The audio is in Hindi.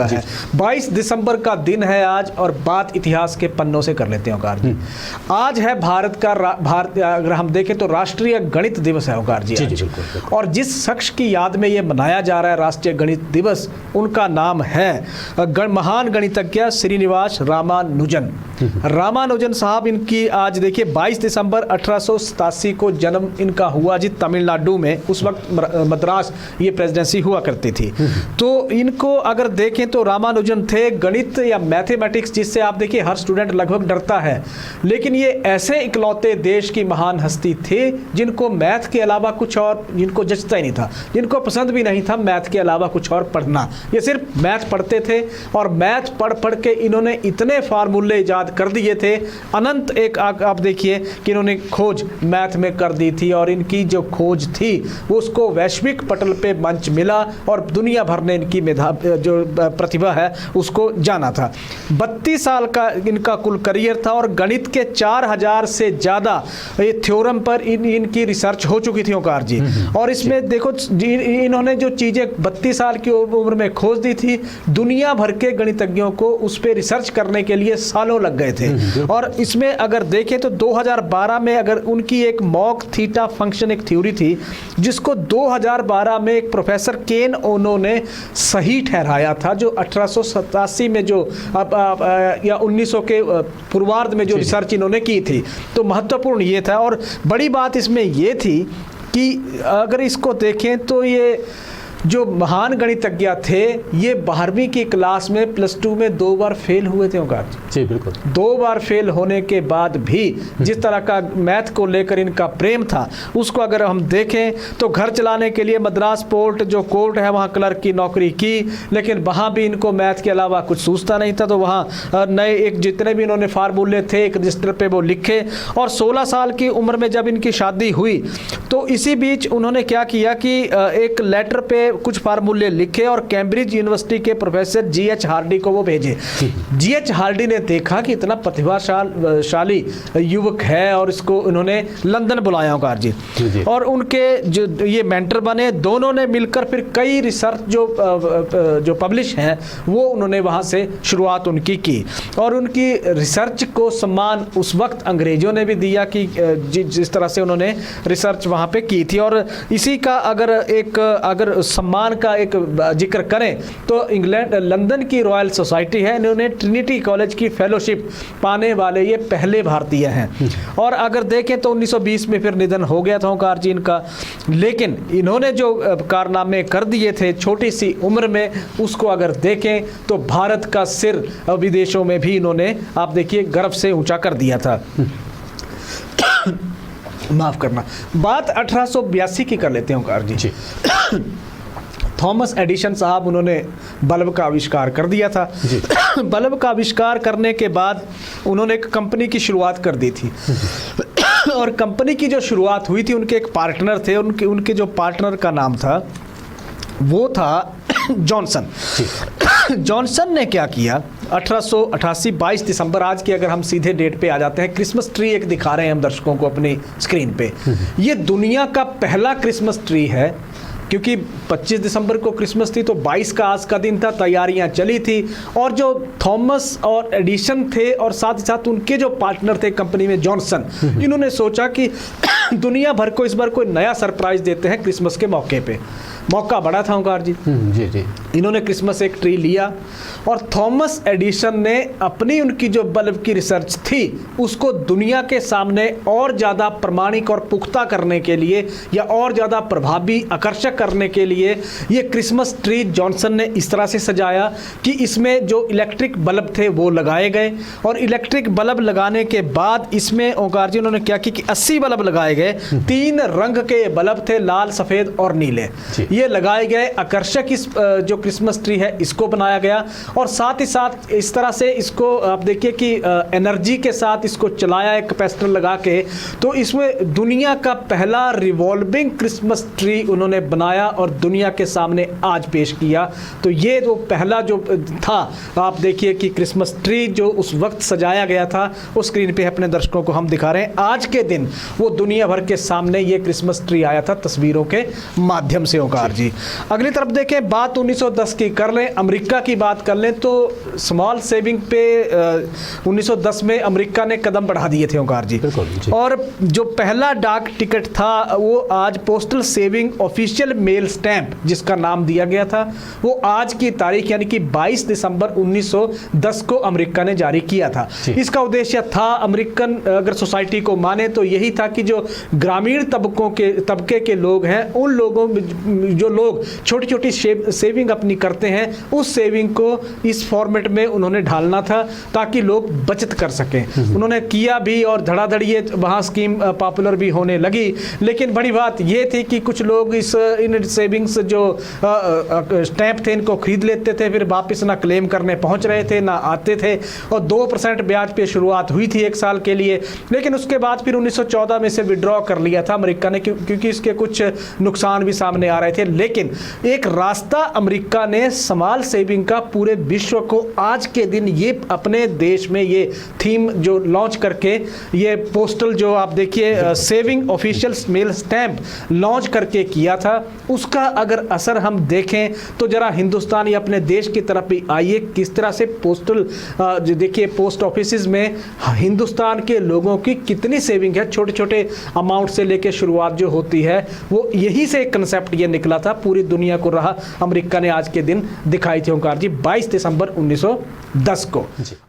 चुका है। 22 दिसंबर का दिन है आज, और बात इतिहास के पन्नों से कर लेते हैं ओंकार जी। आज है भारत का अगर हम देखें तो राष्ट्रीय गणित दिवस है ओंकार जी, जी। और जिस शख्स की याद में ये मनाया जा रहा है राष्ट्रीय गणित दिवस, उनका नाम है महान गणितज्ञ श्रीनिवास रामानुजन। रामानुजन साहब, इनकी आज देखिए 22 दिसंबर 1887 को जन्म इनका हुआ जी, तमिलनाडु में। उस वक्त मद्रास ये प्रेसिडेंसी हुआ करती थी। तो इनको अगर देखें तो रामानुजन थे गणित या मैथमेटिक्स, जिससे आप देखिए हर स्टूडेंट लगभग डरता है, लेकिन ये ऐसे इकलौते देश की महान हस्ती थे जिनको मैथ के अलावा कुछ और जिनको जचता ही नहीं था, जिनको पसंद भी नहीं था मैथ के अलावा कुछ और पढ़ना। ये सिर्फ मैथ पढ़ते थे, और मैथ पढ़ पढ़ के इन्होंने इतने फार्मूले इजाद कर दिए थे, अनंत एक आप देखिए कि इन्होंने खोज मैथ में कर दी थी, और इनकी जो खोज थी उसको वैश्विक पटल पे मंच मिला, और दुनिया भर ने इनकी जो प्रतिभा है उसको जाना था। 32 साल का इनका कुल करियर था, और गणित के 4000 से ज़्यादा ये थ्योरम पर इनकी रिसर्च हो चुकी थी ओंकार जी। और इसमें देखो इन्होंने जो चीज़ें 32 साल की उम्र में खोज दी थी, दुनिया भर के गणितज्ञों को उस पर रिसर्च करने के लिए सालों लग गए थे। और इसमें अगर देखें तो 2012 में अगर उनकी एक मॉक थीटा फंक्शन एक थ्योरी थी, जिसको 2012 में एक प्रोफेसर केन ओनो ने सही ठहराया था, जो 1887 में जो या 1900 के पूर्वार्ध में जो रिसर्च इन्होंने की थी। तो महत्वपूर्ण ये था, और बड़ी बात इसमें ये थी कि अगर इसको देखें तो ये जो महान गणितज्ञ थे, ये 12वीं की क्लास में +2 में 2 बार फेल हुए थे ओंकार जी। बिल्कुल 2 बार फेल होने के बाद भी जिस तरह का मैथ को लेकर इनका प्रेम था, उसको अगर हम देखें तो घर चलाने के लिए मद्रास पोर्ट जो कोर्ट है वहाँ क्लर्क की नौकरी की, लेकिन वहाँ भी इनको मैथ के अलावा कुछ सूझता नहीं था। तो वहाँ नए एक जितने भी इन्होंने फार्मूले थे एक रजिस्टर पे वो लिखे, और 16 साल की उम्र में जब इनकी शादी हुई तो इसी बीच उन्होंने क्या किया कि एक लेटर पे कुछ फार्मूले लिखे और कैम्ब्रिज यूनिवर्सिटी के प्रोफेसर जीएच हार्डी को वो भेजे। जीएच हार्डी ने देखा कि इतना प्रतिभाशाली युवक है, और इसको उन्होंने लंदन बुलाया ओंकार जी। और उनके जो ये मेंटर बने, दोनों ने मिलकर फिर कई रिसर्च जो पब्लिश हैं वो उन्होंने वहाँ से शुरुआत उनकी की, और उनकी रिसर्च को सम्मान उस वक्त अंग्रेजों ने भी दिया कि जिस तरह से उन्होंने रिसर्च वहाँ पे की थी। और इसी का अगर सम्मान का एक जिक्र करें तो इंग्लैंड लंदन की रॉयल सोसाइटी है, इन्होंने ट्रिनिटी कॉलेज की फेलोशिप पाने वाले ये पहले भारतीय हैं। और अगर देखें तो 1920 में फिर निधन हो गया था ओंकार जी इनका, लेकिन इन्होंने जो कारनामे कर दिए थे छोटी सी उम्र में, उसको अगर देखें तो भारत का सिर विदेशों में भी इन्होंने आप देखिए गर्व से ऊंचा कर दिया था। माफ करना, बात 1882 की कर लेते हैं ओंकार जी। थॉमस एडिशन साहब, उन्होंने बल्ब का आविष्कार कर दिया था। बल्ब का आविष्कार करने के बाद उन्होंने एक कंपनी की शुरुआत कर दी थी। और कंपनी की जो शुरुआत हुई थी, उनके एक पार्टनर थे, उनके जो पार्टनर का नाम था वो था जॉनसन। जॉनसन ने क्या किया, 1888 22 दिसंबर, आज की अगर हम सीधे डेट पे आ जाते हैं, क्रिसमस ट्री एक दिखा रहे हैं हम दर्शकों को अपनी स्क्रीन पे। ये दुनिया का पहला क्रिसमस ट्री है, क्योंकि 25 दिसंबर को क्रिसमस थी तो 22 का आज का दिन था, तैयारियां चली थी। और जो थॉमस और एडिशन थे और साथ ही साथ उनके जो पार्टनर थे कंपनी में जॉनसन, इन्होंने सोचा कि दुनिया भर को इस बार कोई नया सरप्राइज देते हैं क्रिसमस के मौके पे। मौका बड़ा था ओंकार जी। जी। इन्होंने क्रिसमस एक ट्री लिया, और थॉमस एडिशन ने अपनी उनकी जो बल्ब की रिसर्च थी उसको दुनिया के सामने और ज़्यादा प्रमाणिक और पुख्ता करने के लिए, या और ज़्यादा प्रभावी आकर्षक करने के लिए, ये क्रिसमस ट्री जॉनसन ने इस तरह से सजाया कि इसमें जो इलेक्ट्रिक बल्ब थे वो लगाए गए। और इलेक्ट्रिक बल्ब लगाने के बाद इसमें ओंकार जी उन्होंने क्या कि 80 बल्ब लगाए गए। 3 रंग के बल्ब थे, लाल, सफ़ेद और नीले, ये लगाए गए। आकर्षक इस जो क्रिसमस ट्री है इसको बनाया गया, और साथ ही साथ इस तरह से इसको आप देखिए कि एनर्जी के साथ इसको चलाया एक कैपेसिटर लगा के। तो इसमें दुनिया का पहला रिवॉल्विंग क्रिसमस ट्री उन्होंने बनाया और दुनिया के सामने आज पेश किया। तो ये जो पहला जो था, आप देखिए कि क्रिसमस ट्री जो उस वक्त सजाया गया था, उस स्क्रीन पे अपने दर्शकों को हम दिखा रहे हैं। आज के दिन वो दुनिया भर के सामने ये क्रिसमस ट्री आया था तस्वीरों के माध्यम से ओंकार जी। अगली तरफ देखें, बात 1910 की कर लें, अमेरिका की बात कर लें तो स्मॉल सेविंग पे 1910 में अमेरिका ने कदम बढ़ा दिए थे ओंकार जी। और जो पहला डाक टिकट था वो आज postal saving official mail stamp जिसका नाम दिया गया था, वो आज की तारीख यानी कि 22 दिसंबर 1910 को अमेरिका ने जारी किया था। इसका उद्देश्य था, अमेरिकन अगर सोसाइटी को माने तो यही था कि जो ग्रामीण तबके के लोग हैं, उन लोगों जो लोग छोटी छोटी सेविंग अपनी करते हैं, उस सेविंग को इस फॉर्मेट में उन्होंने ढालना था ताकि लोग बचत कर सकें। उन्होंने किया भी और धड़ाधड़ ये वहाँ स्कीम पॉपुलर भी होने लगी। लेकिन बड़ी बात ये थी कि कुछ लोग इन सेविंग्स जो स्टैंप थे इनको खरीद लेते थे, फिर वापस ना क्लेम करने पहुँच रहे थे ना आते थे, और 2% ब्याज पे शुरुआत हुई थी 1 साल के लिए। लेकिन उसके बाद फिर 1914 में से विड्रॉ कर लिया था अमेरिका ने, क्योंकि इसके कुछ नुकसान भी सामने आ रहे थे। लेकिन एक रास्ता अमेरिका ने स्मॉल सेविंग का पूरे विश्व को आज के दिन ये अपने देश में ये थीम जो लॉन्च करके ये पोस्टल जो आप देखिए saving official mail stamp launch करके किया था, उसका अगर असर हम देखें तो जरा हिंदुस्तान या अपने देश की तरफ भी आइए, किस तरह से पोस्टल जो देखिए पोस्ट ऑफिसेज में हिंदुस्तान के लोगों की कितनी सेविंग है, छोटे छोटे अमाउंट से लेके शुरुआत जो होती है, वो यही से एक कंसेप्ट ये निकला था, पूरी दुनिया को रहा अमेरिका ने आज के दिन दिखाई थी ओंकार जी 22 दिसंबर 1910 को।